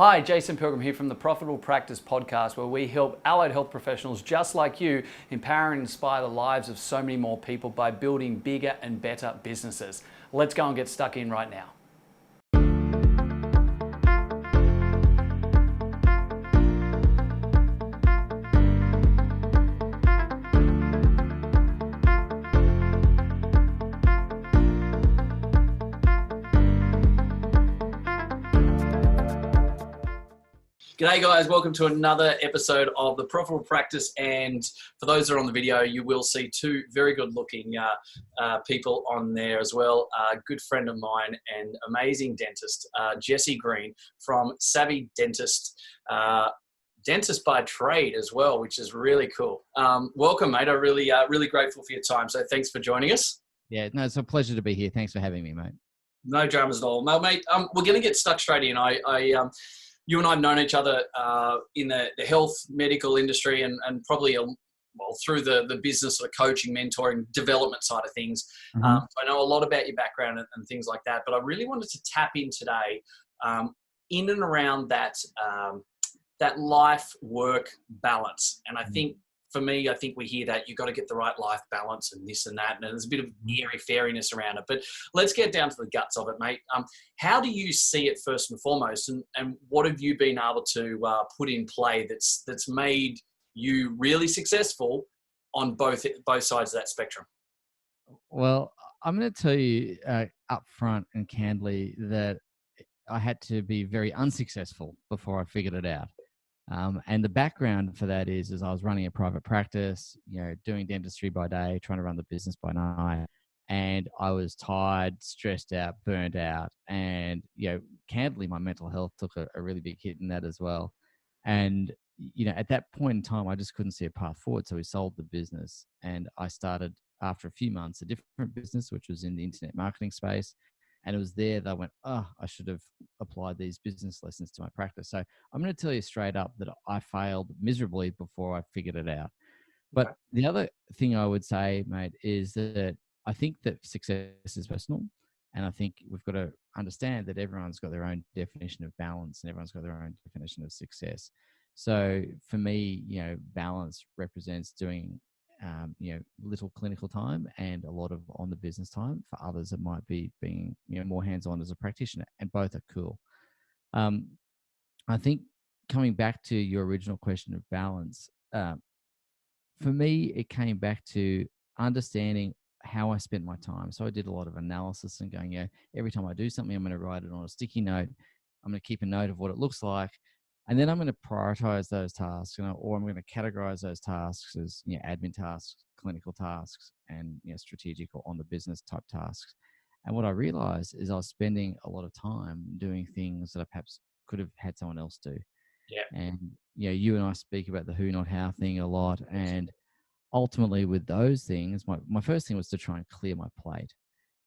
Hi, Jason Pilgrim here from the Profitable Practice podcast, where we help allied health professionals just like you empower and inspire the lives of so many more people by building bigger and better businesses. Let's go and get stuck in right now. G'day guys, welcome to another episode of the Profitable Practice, and for those that are on the video, you will see two very good looking people on there as well. A good friend of mine and amazing dentist, Jesse Green from Savy Dentist, dentist by trade as well, which is really cool. Welcome mate, I'm really grateful for your time, so thanks for joining us. Yeah, no, it's a pleasure to be here. Thanks for having me, mate. No dramas at all. Well, mate, we're going to get stuck straight in. You and I have known each other in the health medical industry and probably through the business of coaching, mentoring, development side of things. So I know a lot about your background and things like that, but I really wanted to tap in today in and around that life-work balance. And I think for me, I think we hear that you've got to get the right life balance and this and that, and there's a bit of airy-fairiness around it. But let's get down to the guts of it, mate. How do you see it first and foremost, and what have you been able to put in play that's made you really successful on both sides of that spectrum? Well, I'm going to tell you up front and candidly that I had to be very unsuccessful before I figured it out. And the background for that is I was running a private practice, doing dentistry by day, trying to run the business by night. And I was tired, stressed out, burnt out. And, candidly, my mental health took a really big hit in that as well. And, at that point in time, I just couldn't see a path forward. So we sold the business and I started, after a few months, a different business, which was in the internet marketing space. And it was there that I went, I should have applied these business lessons to my practice. So I'm going to tell you straight up that I failed miserably before I figured it out. But the other thing I would say, mate, is that I think that success is personal. And I think we've got to understand that everyone's got their own definition of balance and everyone's got their own definition of success. So for me, balance represents doing little clinical time and a lot of on the business time. For others, it might be being, more hands-on as a practitioner, and both are cool. I think coming back to your original question of balance, for me, it came back to understanding how I spent my time. So I did a lot of analysis and going, every time I do something, I'm going to write it on a sticky note. I'm going to keep a note of what it looks like. And then I'm going to prioritize those tasks, or I'm going to categorize those tasks as admin tasks, clinical tasks, and strategic or on the business type tasks. And what I realized is I was spending a lot of time doing things that I perhaps could have had someone else do. Yeah. And you and I speak about the who, not how thing a lot. And ultimately with those things, my first thing was to try and clear my plate.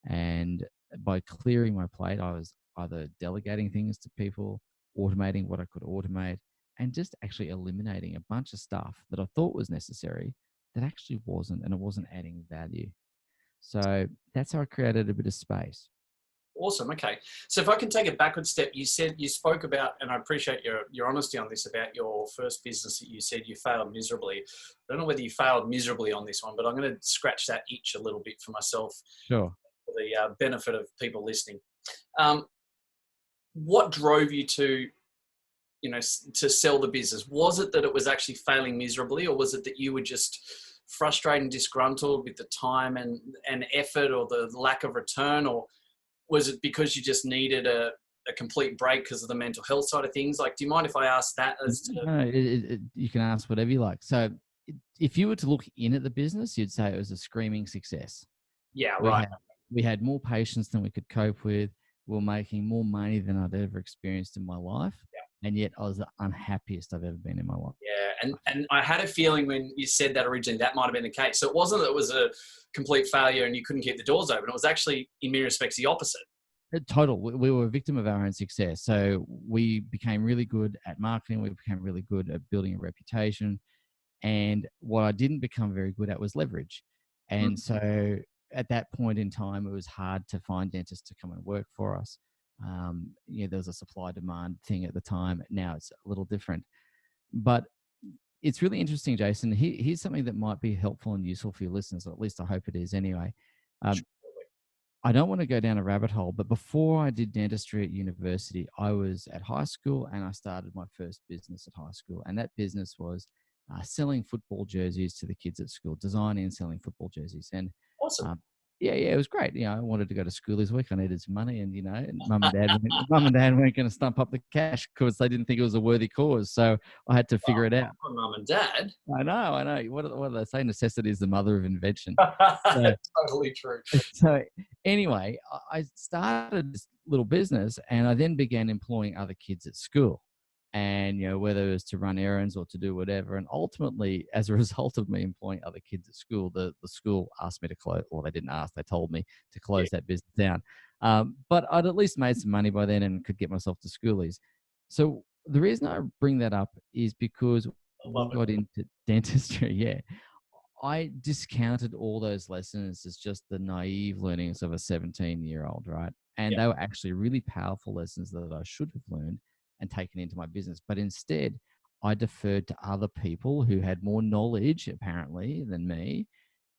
And by clearing my plate, I was either delegating things to people, automating what I could automate, and just actually eliminating a bunch of stuff that I thought was necessary that actually wasn't, and it wasn't adding value. So that's how I created a bit of space. Awesome. Okay. So if I can take a backward step, you spoke about, and I appreciate your honesty on this, about your first business that you said you failed miserably. I don't know whether you failed miserably on this one, but I'm going to scratch that itch a little bit for myself. Sure. For the benefit of people listening. What drove you to sell the business? Was it that it was actually failing miserably, or was it that you were just frustrated and disgruntled with the time and effort, or the lack of return, or was it because you just needed a complete break because of the mental health side of things? Like, do you mind if I ask that? No, you can ask whatever you like. So if you were to look in at the business, you'd say it was a screaming success. Yeah, right. We had more patients than we could cope with. We were making more money than I'd ever experienced in my life. Yeah. And yet I was the unhappiest I've ever been in my life. Yeah. And I had a feeling when you said that originally, that might have been the case. So it wasn't that it was a complete failure and you couldn't keep the doors open. It was actually, in many respects, the opposite. Total. We were a victim of our own success. So we became really good at marketing. We became really good at building a reputation. And what I didn't become very good at was leverage. And so at that point in time, it was hard to find dentists to come and work for us. There was a supply demand thing at the time. Now it's a little different, but it's really interesting, Jason. Here's something that might be helpful and useful for your listeners, or at least I hope it is anyway. Um, I don't want to go down a rabbit hole, but before I did dentistry at university, I was at high school and I started my first business at high school. And that business was selling football jerseys to the kids at school, designing and selling football jerseys. And Awesome. yeah, it was great. I wanted to go to school this week. I needed some money, and mum and dad weren't going to stump up the cash because they didn't think it was a worthy cause. So I had to figure it out. Mum and dad. I know. What do they say? Necessity is the mother of invention. Totally true. So anyway, I started this little business, and I then began employing other kids at school. And, whether it was to run errands or to do whatever. And ultimately, as a result of me employing other kids at school, the school asked me to close, or they didn't ask, they told me to close that business down. But I'd at least made some money by then and could get myself to schoolies. So the reason I bring that up is because we got into dentistry. Yeah. I discounted all those lessons as just the naive learnings of a 17-year-old, right? And they were actually really powerful lessons that I should have learned and taken into my business. But instead, I deferred to other people who had more knowledge, apparently, than me.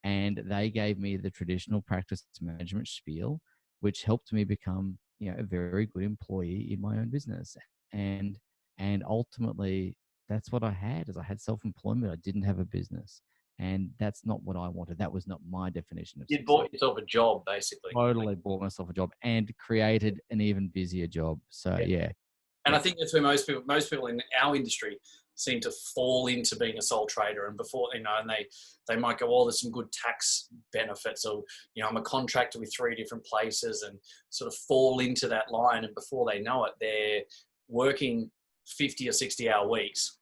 And they gave me the traditional practice management spiel, which helped me become, a very good employee in my own business. And ultimately, that's what I had, is I had self-employment. I didn't have a business. And that's not what I wanted. That was not my definition of success. You bought yourself a job, basically. Totally bought myself a job and created an even busier job. So, yeah. And I think that's where most people in our industry seem to fall into being a sole trader. And before, and they might go, oh, there's some good tax benefits, or, I'm a contractor with 3 different places, and sort of fall into that line. And before they know it, they're working 50 or 60-hour weeks.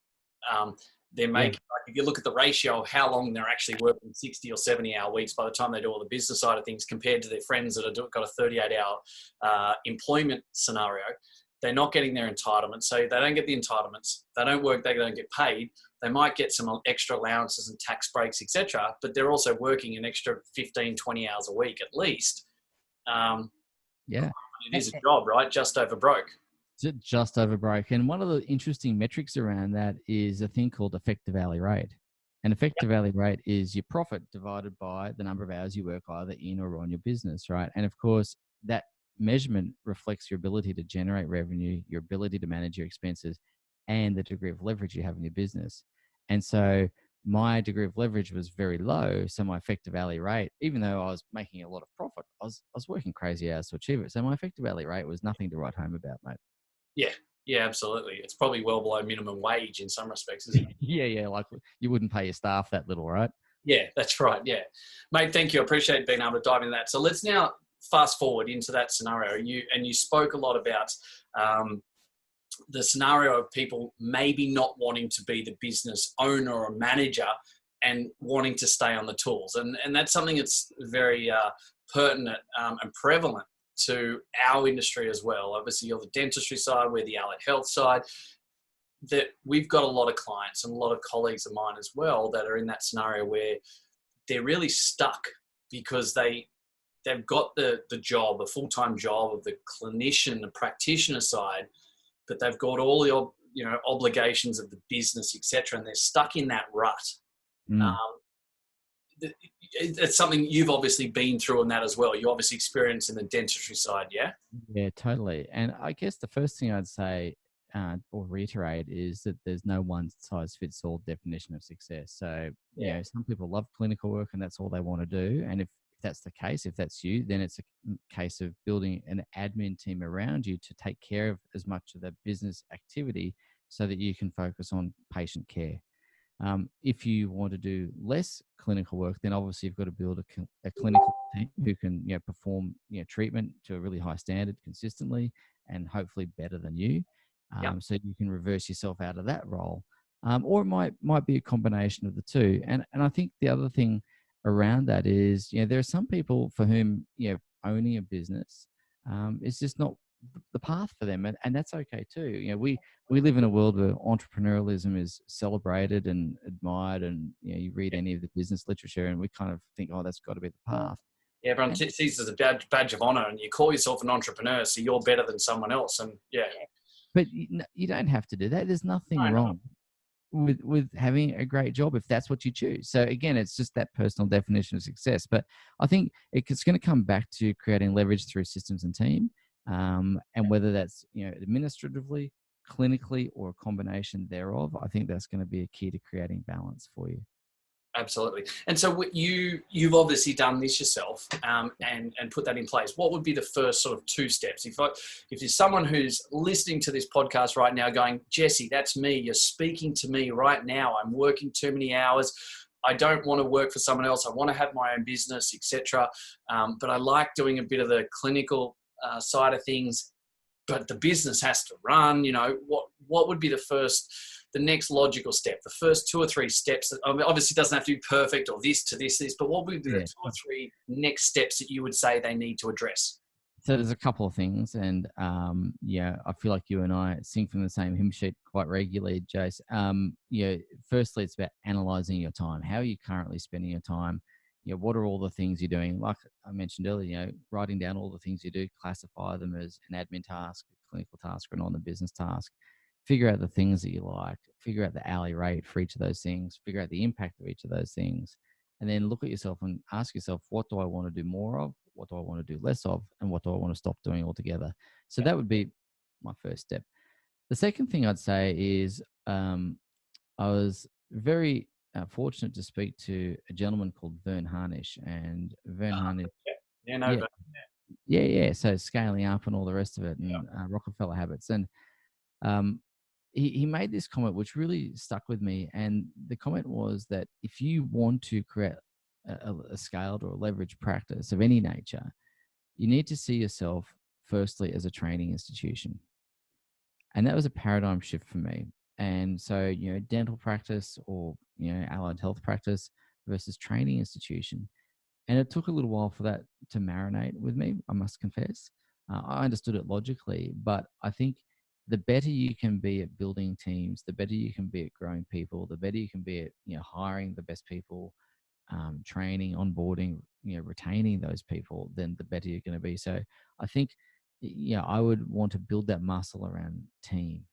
They're making, like, if you look at the ratio of how long they're actually working 60 or 70-hour weeks by the time they do all the business side of things compared to their friends that have got a 38-hour employment scenario, they're not getting their entitlements. So they don't get the entitlements. They don't work. They don't get paid. They might get some extra allowances and tax breaks, etc. But they're also working an extra 15, 20 hours a week at least. It is a job, right? Just over broke. Just over broke. And one of the interesting metrics around that is a thing called effective hourly rate. And effective hourly rate is your profit divided by the number of hours you work either in or on your business, right? And of course, that measurement reflects your ability to generate revenue, your ability to manage your expenses, and the degree of leverage you have in your business. And so my degree of leverage was very low. So my effective hourly rate, even though I was making a lot of profit, I was working crazy hours to achieve it. So my effective hourly rate was nothing to write home about, mate. Yeah, absolutely. It's probably well below minimum wage in some respects, isn't it? Yeah. Like you wouldn't pay your staff that little, right? Yeah, that's right. Yeah. Mate, thank you. I appreciate being able to dive into that. So let's now fast forward into that scenario. You spoke a lot about the scenario of people maybe not wanting to be the business owner or manager and wanting to stay on the tools. And that's something that's very pertinent and prevalent to our industry as well. Obviously, you're the dentistry side, we're the allied health side. That we've got a lot of clients and a lot of colleagues of mine as well that are in that scenario where they're really stuck because they've got the job, a full-time job of the clinician, the practitioner side, but they've got all the obligations of the business, etc., and they're stuck in that rut. It's something you've obviously been through on that as well. You obviously experienced in the dentistry side, yeah? Yeah, totally. And I guess the first thing I'd say or reiterate is that there's no one size fits all definition of success. So, some people love clinical work and that's all they want to do. And if that's the case, if that's you, then it's a case of building an admin team around you to take care of as much of the business activity so that you can focus on patient care. If you want to do less clinical work, then obviously you've got to build a clinical team who can perform treatment to a really high standard consistently and hopefully better than you. So you can reverse yourself out of that role. Or it might be a combination of the two. And I think the other thing around that is, there are some people for whom, owning a business is just not the path for them. And that's okay too. We live in a world where entrepreneurialism is celebrated and admired. And, you read any of the business literature and we kind of think, oh, that's got to be the path. Yeah, everyone sees it as a badge of honor, and you call yourself an entrepreneur, so you're better than someone else. And yeah. But you don't have to do that. There's nothing wrong with having a great job if that's what you choose. So again, it's just that personal definition of success. But I think it's going to come back to creating leverage through systems and team, and whether that's administratively, clinically, or a combination thereof. I think that's going to be a key to creating balance for you. Absolutely. And so you've obviously done this yourself, and put that in place. What would be the first sort of 2 steps? If there's someone who's listening to this podcast right now going, Jesse, that's me. You're speaking to me right now. I'm working too many hours. I don't want to work for someone else. I want to have my own business, etc. But I like doing a bit of the clinical side of things, but the business has to run. What would be the next logical step, the first 2 or 3 steps? Obviously it doesn't have to be perfect or this to this, but what would be the 2 or 3 next steps that you would say they need to address? So there's a couple of things, and I feel like you and I sing from the same hymn sheet quite regularly, Jace. Firstly, it's about analyzing your time. How are you currently spending your time? What are all the things you're doing? Like I mentioned earlier, writing down all the things you do, classify them as an admin task, a clinical task, or an on-the-business task. Figure out the things that you like, figure out the hourly rate for each of those things, figure out the impact of each of those things, and then look at yourself and ask yourself, what do I want to do more of? What do I want to do less of? And what do I want to stop doing altogether? So that would be my first step. The second thing I'd say is I was very fortunate to speak to a gentleman called Vern Harnish. And Vern Harnish. Yeah. So scaling up and all the rest of it, and Rockefeller habits. And he made this comment which really stuck with me, and the comment was that if you want to create a scaled or a leveraged practice of any nature, you need to see yourself firstly as a training institution. And that was a paradigm shift for me. And so, dental practice or, allied health practice versus training institution. And it took a little while for that to marinate with me, I must confess. I understood it logically, but I think the better you can be at building teams, the better you can be at growing people, the better you can be at hiring the best people, training, onboarding, retaining those people, then the better you're going to be. So I think, I would want to build that muscle around team.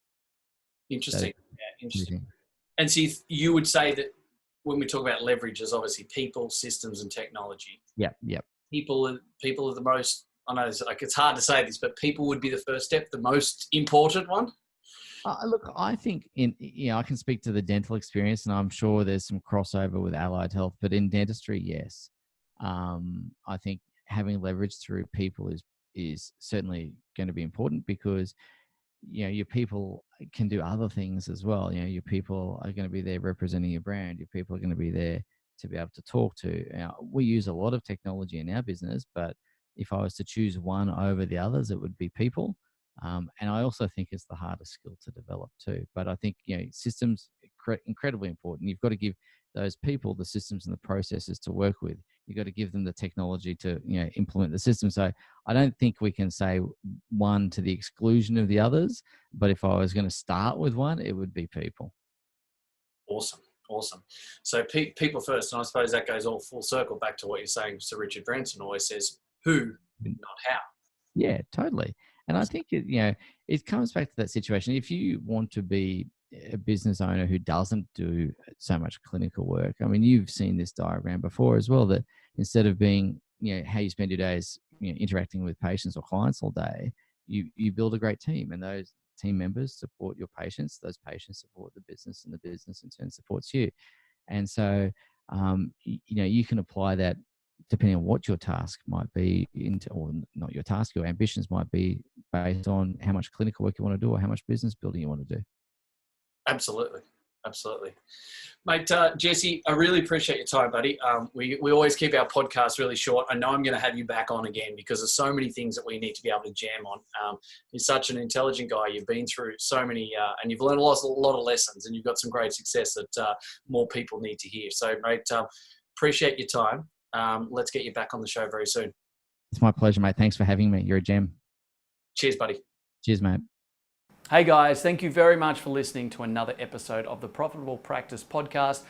Interesting. Interesting. And so you would say that when we talk about leverage, there's obviously people, systems, and technology. Yep. People are the most. I know it's hard to say this, but people would be the first step, the most important one. Look, I think I can speak to the dental experience, and I'm sure there's some crossover with allied health, but in dentistry, yes. I think having leverage through people is certainly going to be important, because your people can do other things as well. Your people are going to be there representing your brand. Your people are going to be there to be able to talk to. We use a lot of technology in our business, but if I was to choose one over the others, it would be people. And I also think it's the hardest skill to develop too. But I think, systems incredibly important. You've got to give those people the systems and the processes to work with. You've got to give them the technology to, implement the system. So I don't think we can say one to the exclusion of the others. But if I was going to start with one, it would be people. Awesome. So people first. And I suppose that goes all full circle back to what you're saying. Sir Richard Branson always says, who, not how. Yeah, totally. And I think, it comes back to that situation. If you want to be a business owner who doesn't do so much clinical work, I mean, you've seen this diagram before as well, that instead of being, how you spend your days, interacting with patients or clients all day, you build a great team, and those team members support your patients. Those patients support the business, and the business in turn supports you. And so, you can apply that depending on what your task might be, or not your task, your ambitions might be based on how much clinical work you want to do or how much business building you want to do. Absolutely. Mate, Jesse, I really appreciate your time, buddy. We always keep our podcast really short. I know I'm going to have you back on again because there's so many things that we need to be able to jam on. You're such an intelligent guy. You've been through so many, and you've learned a lot of lessons, and you've got some great success that more people need to hear. So, mate, appreciate your time. Let's get you back on the show very soon. It's my pleasure, mate. Thanks for having me. You're a gem. Cheers, buddy. Cheers, mate. Hey guys, thank you very much for listening to another episode of the Profitable Practice Podcast.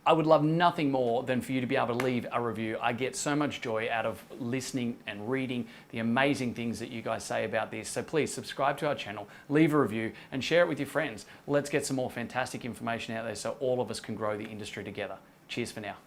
I would love nothing more than for you to be able to leave a review. I get so much joy out of listening and reading the amazing things that you guys say about this. So please subscribe to our channel, leave a review, and share it with your friends. Let's get some more fantastic information out there so all of us can grow the industry together. Cheers for now.